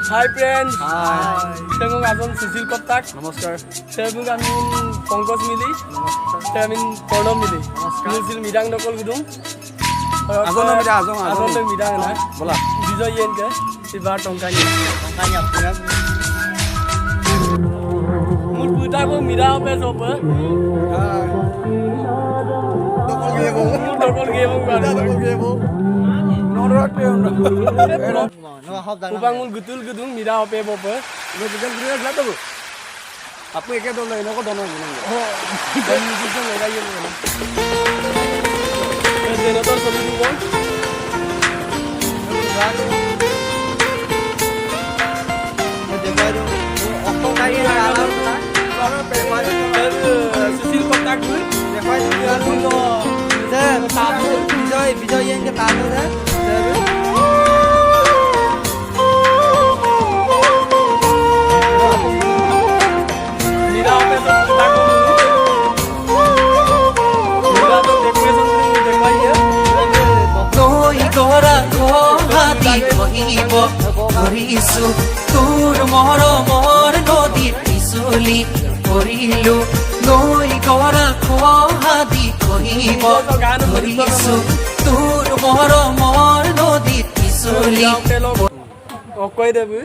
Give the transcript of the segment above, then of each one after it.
Hi friends. Hi. Tengok agon Susil Koptak. Namaskar. Tengok amin Pongkos Mili. Tengok Porno Mili. Susil Midang Dokol Gudung. Agon na mida agon. Agon na Midang na. Bola. Bijoy yen ke. Tiba tongkanya. Tongkanya. Mul puta ko Midang pe sopa. Dokol ge bong. Dokol ge bong. Upangul gutul gudung mira ope bope. Lo bukan guru lah tu. Apa yang kita dolar, nak dolar mana? Oh, dan kita lagi yang mana? Kerana tu sebelum tu, Okto kaya alam tu, kalau peman, Susil Koptak tu, depan dia tu, tahu, bijoy yang kita tahu dah. Korisu tur moro mor nodi pisuli korilu noi gora kohadi kohibo korisu tur moro mor nodi pisuli okoi debu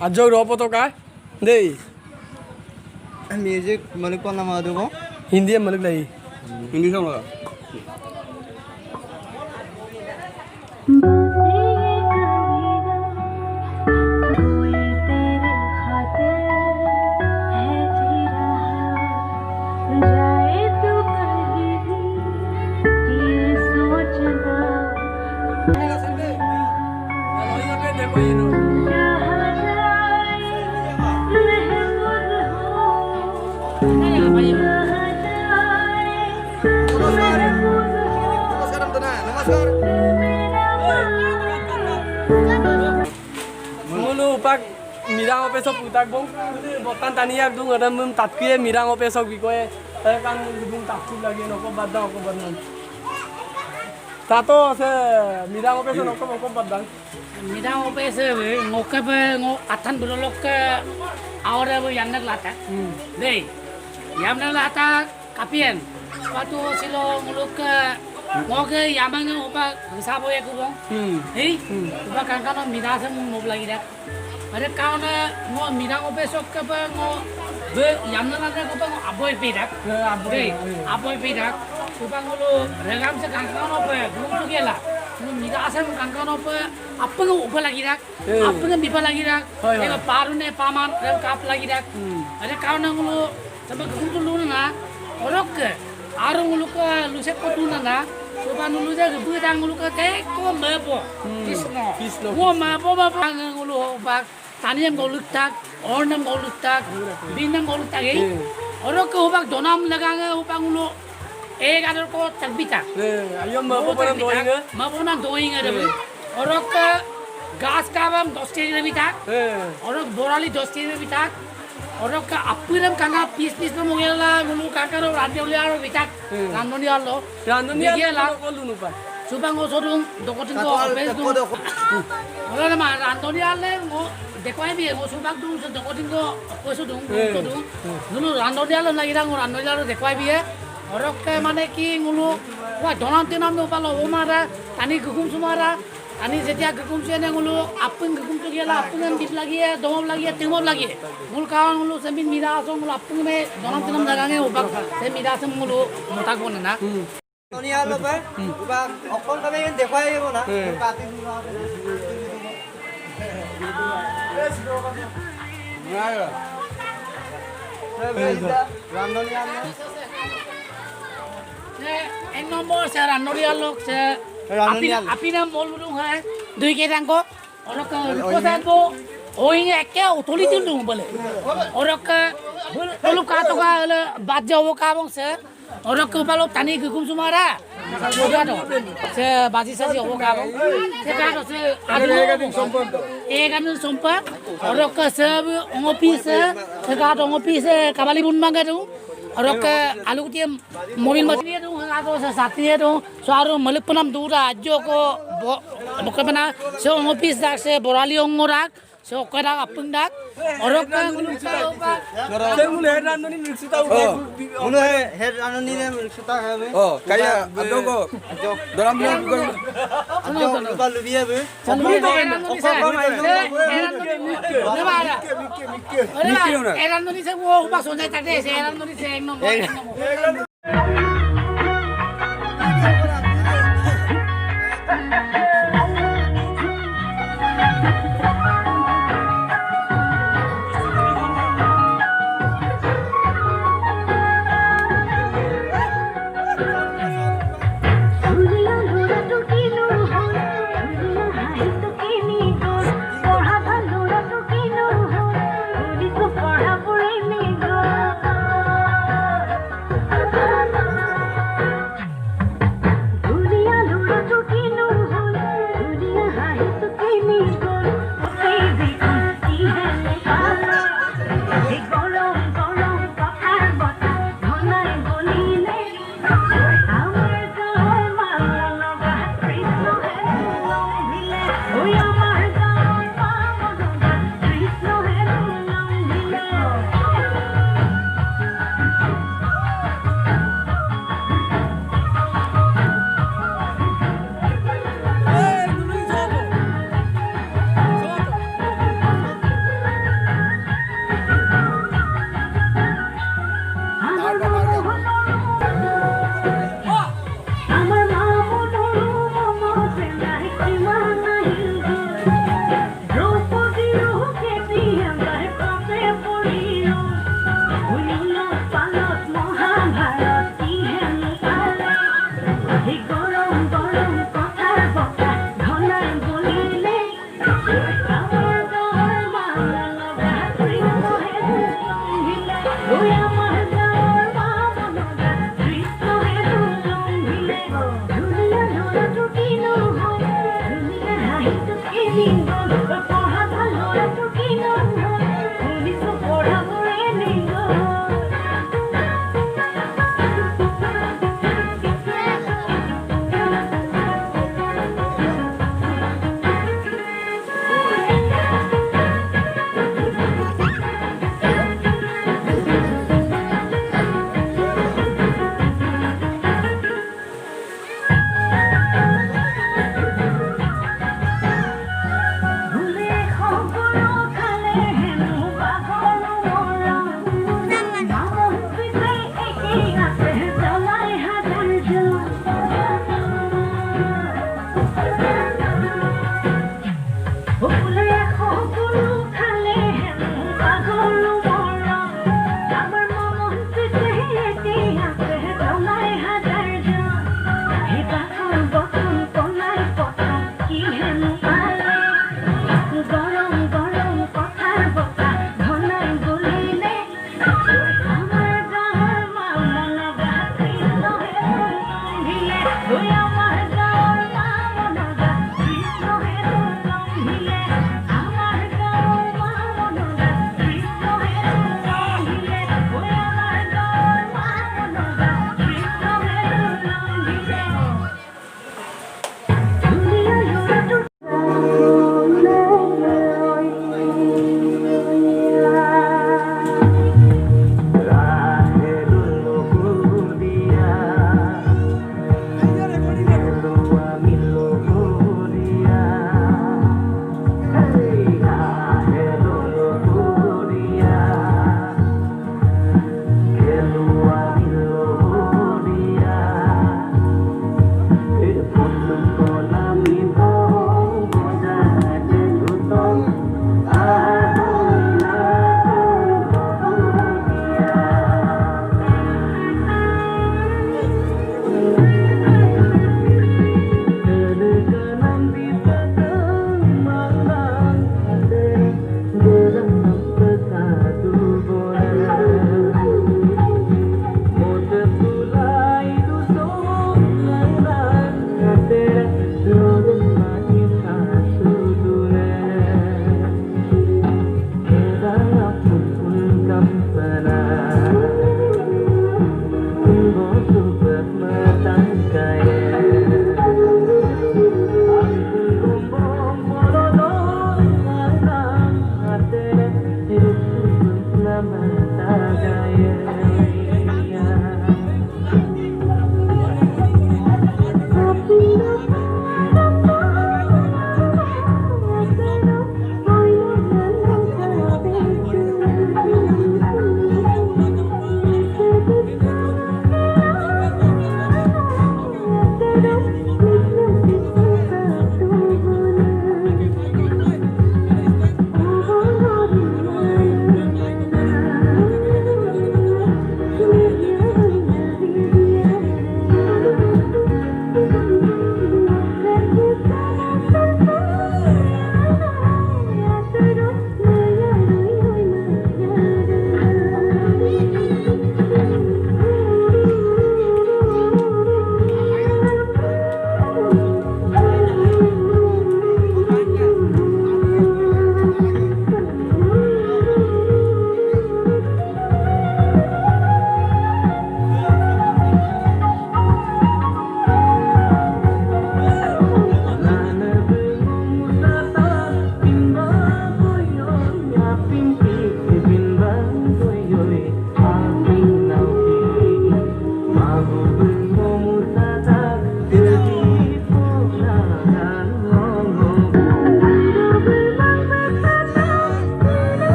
ajog ropo to ka dei Music Malik pun nama tu ko? Hindi Malik lagi. Hindi sama. Mulu pak mirang ope sok putak bong, botan taniak dung ada mem tatkie mirang ope sok bikoe, kan dung takut lagi noko badang noko badang. Tato se mirang ope sok noko badang. Mirang ope se ngoke be ngok atan berolok ke awalnya be yang nak lata, deh, yang nak lata kapien, waktu silo nguluk ke ngoke yang mana opa sabo ya kubong, hei, opa kan mirang se ngob lagi dah. Ada kau na ngo mirang ope sok ke be ngo be yang nak lata opa ngo aboy pedak, aboy pedak, opa ngulu regam se kan ope belum tu gila. Mira asal kangkang apa? Apa yang ubah lagi dah? Apa yang bipal lagi dah? Yang paru ne paman, yang kap lagi dah. Ada kau nang lu, sampai kumpul lu na, orang ke, arung lu ke, lu set kau tu na, coba lu dah kebuat ang lu ke, kau mampu, kisno, kau mampu apa ang lu ubah, taniam kau lutak, ornam kau lutak, binam kau lutak, orang ke ubah donam lagang ubah lu. Ek ada ko terbita. Ayo mampu pernah doing ke? Mampu na doing ada. Orang ke gas kabam 10 kg bita. Orang borali 10 kg bita. Orang ke apiram kanga piece na mungela mulu kangkaro randi oleh bita. Randoni allo. Randoni allo ko lunu pa. Subang osodung dokotin ko apes dung. Orang nama randoni alle ngo dekwai bi ngo subang dung dokotin ko osodung. Dulu randoni allo lagi rang randoni allo dekwai bi orang ke mana ki ngulu wah donan tinam tu palo umara tani gugum sumara tani setiap gugum siapa ngulu apun gugum tu gila apun yang bit lagi ya domam lagi ya timur lagi ngulu kawan ngulu sembin mira asong ngulu apun me donan tinam dagangnya ubah saya mira asong ngulu mutak pun na Ni apa ba? Ubah okon kami yang dekai ya bona. एक number से रानोरिया लोग से अभी ना मोल बुलूं है दुई के रंग को और को साथ वो ओइंग एक क्या उतोली तुम दूँ बोले और लोग का तो का बात जाओ का बोंग से और को पालो तनी गुम सुमारा से बाजी साजी हो का बोंग से का तो से एक आदमी संपा और को सब ऑफिस से का तो ऑफिस से कबाली बुन मांगा दूँ और आलू के मोबिल मछली दूँ atau sesatnya dong suara malik penam dura aja kok bukan mana so ngopis dak se borali ongorak so kena apeng dak orang kan Saya mulai heran nih mesti tahu. Mulu head anoni ne suta hai. Oh, kayak ada kok. Dalam bilang bukan. Ajo lupa lubiya be. eran noni se wo pas sonai tade se eran noni se engnom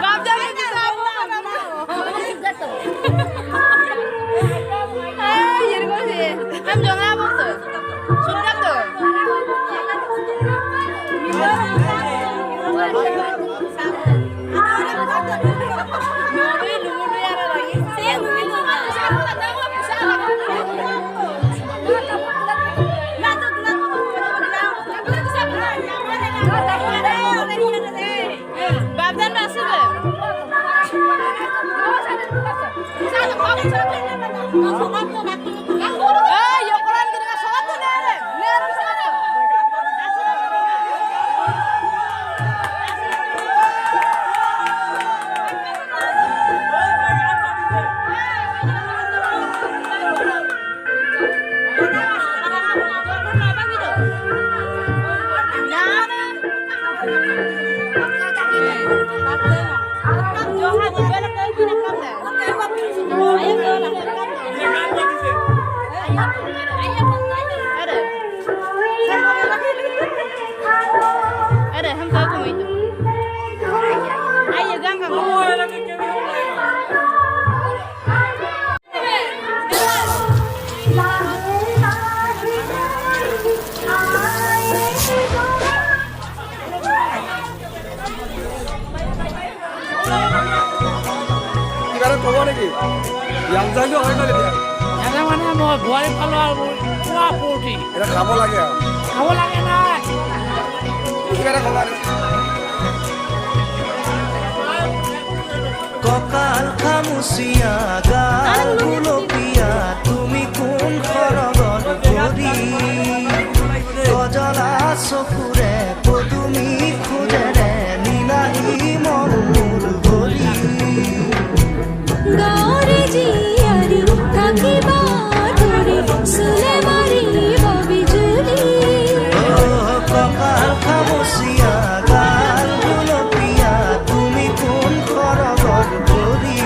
Bapak কিবা এটা ক'ব নেকি য়াংজাংটো হয় ন এতিয়া এনে মানে মই বোৱাৰী পালোঁ আৰু পুৰা ফূৰ্তি এটা খাব লাগে আৰু খাব লাগে নাই কিবা এটা ক'বা নেকি ককাল খামুচিয়া গাল গুলপীয়া তুমি কোন খৰগত পৰি গজলা চকুৰে পদুমি খোজেৰে নীলাহী মন মোৰ ভৰি গাঁৱৰে জীয়াৰী থাকিবা ধৰি চুলে মাৰিব বিজুলী ককাল খামুচিয়া গাল গুলপীয়া তুমি কোন খৰগত পৰি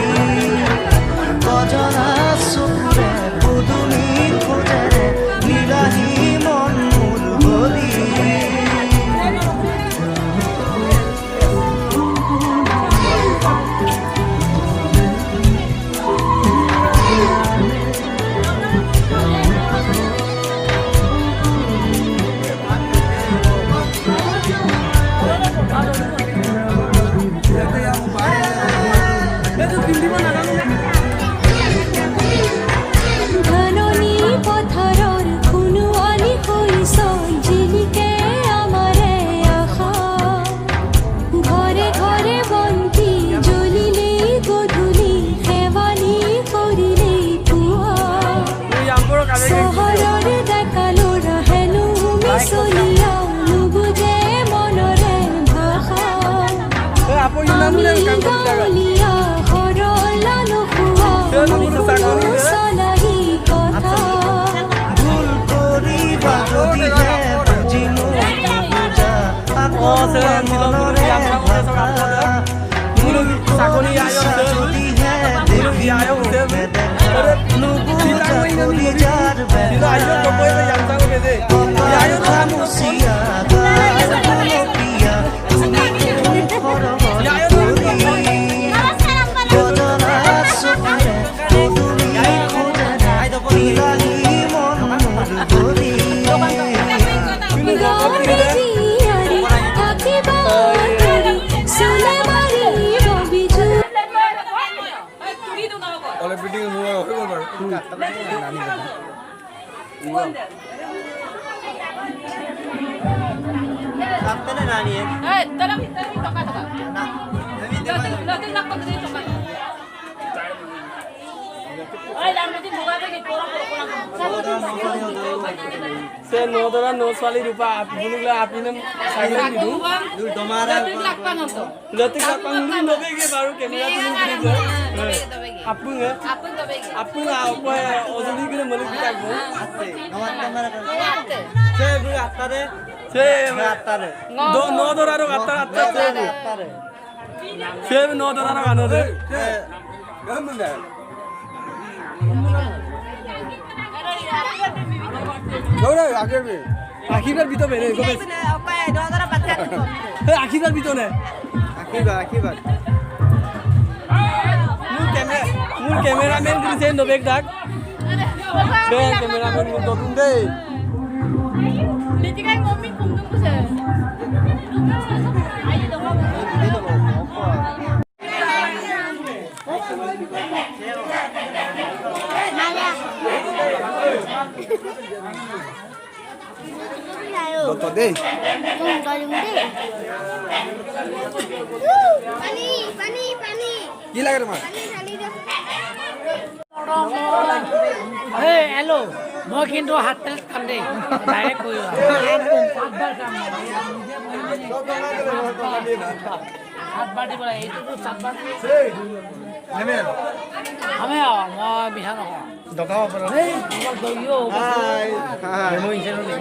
গজলা চকুৰে পদুমি খোজেৰে নীলাহী মন মোৰ ভৰি ধাননি পথাৰৰ সোণোৱালী হৈছ জিলিকে আমাৰে আশা ঘৰে ঘৰে বন্তি জ্বলিলেই গধূলি শেৱালি কৰিলেই পুৱা চহৰৰ ডেকা ল'ৰা হেনো মিছলীয়া নুবুজে মনৰে ভাষা আমি গাঁৱলীয়া সৰলা নোখোৱা চলাহী কথা ভুল কৰিবা যদিহে বুজি নুবুজা আকৌ মনৰে ভাষা ভুল কৰিছা যদিহে দেখি নেদেখা নুবুজা কলিজাৰ বেদনা কপাল খামুচিয়া গাল গুলপীয়া তুমি কোন খৰগত পৰি গজলা চকুৰে পদুমি খোজেৰে নীলাহী মন মোৰ ভৰি গাঁৱৰে জীয়াৰী থাকিবা ধৰি চুলে মাৰিব বিজুলী অলপ বিটিং হৈ গ'ল বাৰু Kapten na niya. সে নদৰা নো ছোৱালী ৰূপা বুনুগলা আপিনে সাইলে দিদু Dul tomara. লতিক লাপাং নবেগে বাৰু কেমেৰা তুমি দিছে আপুং আপুং আপে অজলি করে মলি দিতাগো Nawat tomara. সে বু আত্তারে সে Atare. নদরা র আত্তা আত্তা Atare. সে নদরা র গানরে গামনা গৌরা আগেবে আখিবার ভিতর বেরে গোবে হে আখিবার ভিতর নে akibat মোৰ ক্যামেৰাম্যান দিছে নবেক ডাক সে ক্যামেৰাম্যান মোৰ দতুন দেই দত দেই কি লাগে তোমাৰ হেল্ল' মই কিন্তু হাত তেল খাম দেই ডাইৰেক্ট কৈ সাতবাৰ দিব লাগে এইটোতো সাতবাৰ আমি মই মিঠা নকওঁ দকাও পাৰ এই তোমাক দহিও হাই হাই Mo insero ni.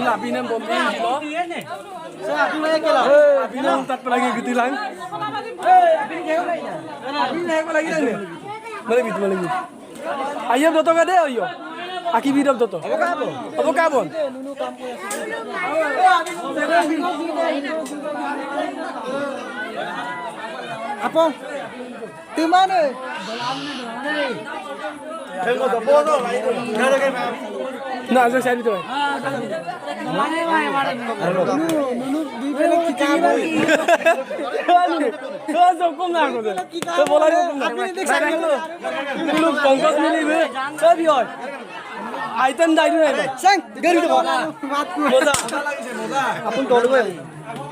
Api na bomba dilo. Api na tat palagi gitu lang. Api na ko lagi lang. Mali bit. Ayo boto ka de ayo. Aki bidam toto. Apa kabon? Apa? Từ mana? Na, jo sari to. Zo kom na ko. To bola ko kom na. Lu pangkos mili be. Sabi hoy. Aitan dai du nai. Sang, gari to. Moza. Apun tolu boy.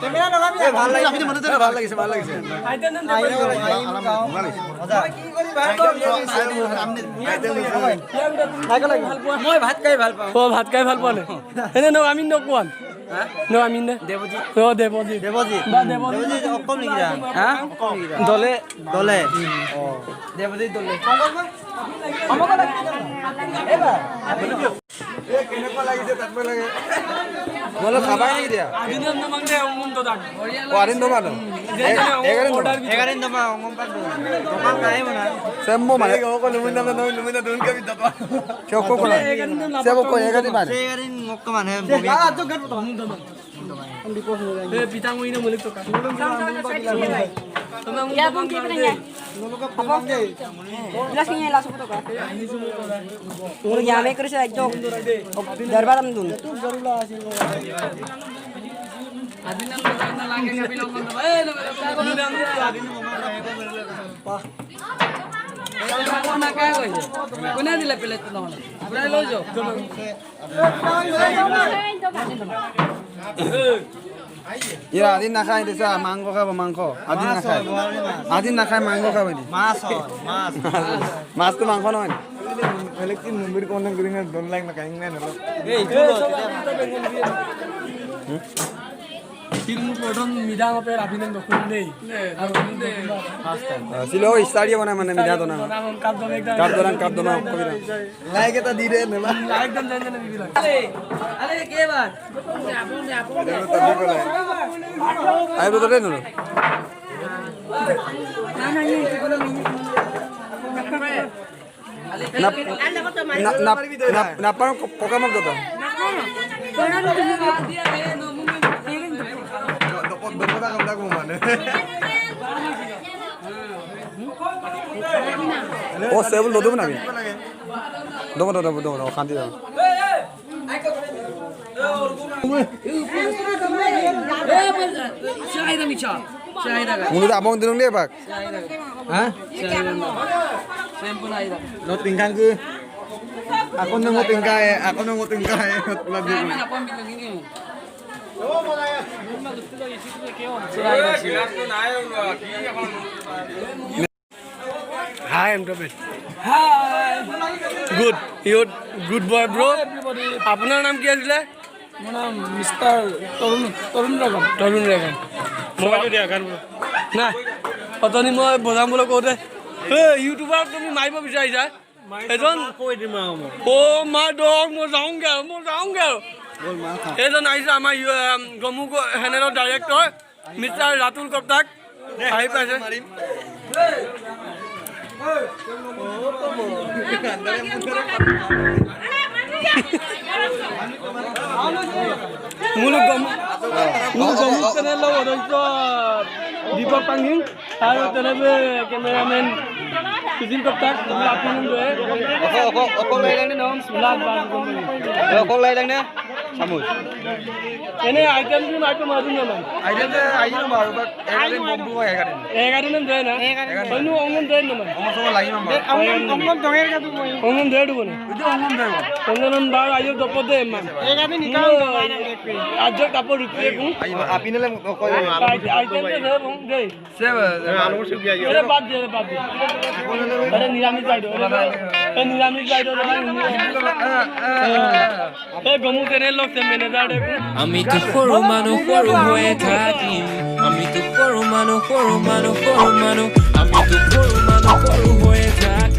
Camera lagabi. ভাল লাগিছে মনে তো ভাল লাগিছে ভাল লাগিছে। Aitan nan আইও আইম গাও। মজা। কি কৰি ভাল পাও? ভাগ লাগি। মই ভাত খাই ভাল পাও। Oh, ভাত খাই ভাল পোৱা নে? এনে ন আমি নকোৱান। ন আমি নে? দেবজিৎ। অ দেবজিৎ। দেবজিৎ। বা দেবজিৎ। দেবজিৎ অকল নেকি যা? হ্যাঁ? অকল নেকি যা? দলে দলে। ও। দেবজিৎ দলে। কংকজ মা? আমাক লাগি এবা। কেনেকুৱা লাগিছে তাত মই লাগে মই খাবাই নেকি দিয়া আদিন নমং দে অমুন তো দাগ ও আদিন দমান এগারিন দমা অঙ্গম পাক দোকান কাই মনা semmo mane ko lumina dun ka bidda to ko ko sebo ko egarin mane এগারিন Mecca মানে তো গট তো হুন দমা এ পিতাং ওইনা মুলিক তো কা Ya pun kita punya. Apa? Jelas ni lah sebut apa? Mulu ya me kerja itu. Darbar am dun. আদিন না লাগে কাবি লং কোন এ কোন নাম আদিন না কায় কইছে কোনে দিলে প্লেট নহলে আপনারা লই যাও ইয়া আদিন না খাই দিছা মাংস খাব মাংস আদিন না খাই মাংস খাব দি মাছ মাছ মাছ তো মাংস নহয় বেলেগ কি মুম্বাইৰ কোন গৰিং ডন লাইক না কাইং না নলো এই তিনমু পডন মিডাং অপে রাবিনেন দখুন দেই আর দে সিলো স্টাডিয়াম বনাই মানে মিডা দনা কাপ দন কাপ দনা কবিরা লাইক এটা দি রে নেলা লাইক দন জান জান বিবিলা আরে কে বার আই বদরে নলো না পার কোকামক দত ও সেবল দদব না দম শান্তি দাও চাইদা মিছা চাইদা মুনি abang dinung dia bak হ্যাঁ sample আইদা no tingkang ke aku nunggu tingkai lagi apa bilang ini Hi, I'm David. Hi. Good. You good boy, bro. আপনার নাম কি আছে? আমার নাম মিস্টার তরুণ রাগম তরুণ রেগান মোবাইল দিয়া গান না অতনি মই বজাম বলে কওতে এ ইউটিউবার তুমি মাইব বিচাৰিছা এজন কই দিম ও মা ডগ মই যাওঁগে এজন আহিছে আমাৰ গমু হেনেলৰ ডাইৰেক্টৰ মিষ্টাৰ ৰাতুল কপ্তাক আহি পাইছে মুলুক গমু চেনেল অধ্যক্ষ দীপক পাংহিং আৰু তেনেবে কেমেৰামেন সুজিল কপ্তাক আপোনালোক লৈ অকল লাইলাংনে নাম লাভ বাজ কোম্পানী অকল লাইলাংনে সামুজ এনে আইটেম কি মাইটো মাদুন না আইডেন্টে আইনো মারো বাট এগারিন বম্বু এগারিন এগারিন নাম দেয় না হইনো অঙ্গন দেয় না আমার সব লাগি মাম অঙ্গন দঙের কাটু মই অঙ্গন দেয় দুবনে যদি অঙ্গন দেব অঙ্গন বার আইও দপদে মান এগারিন নিকাল আজ কাপড় রুপিয়ে কু আপিনেলে কই আইটেম দে বং দে সেব আলু সুবি আইও এ বাদ দে আরে নিরামিষ যাইদো এ নিরামিষ যাইদো এ গমু চ্যানেল লোক সে ম্যানেজার দেখু আমি তো সৰু মানুহ সৰু হৈয়ে থাকিম আমি তো সৰু মানুহ আমি তো সৰু মানুহ সৰু হৈয়ে থাকিম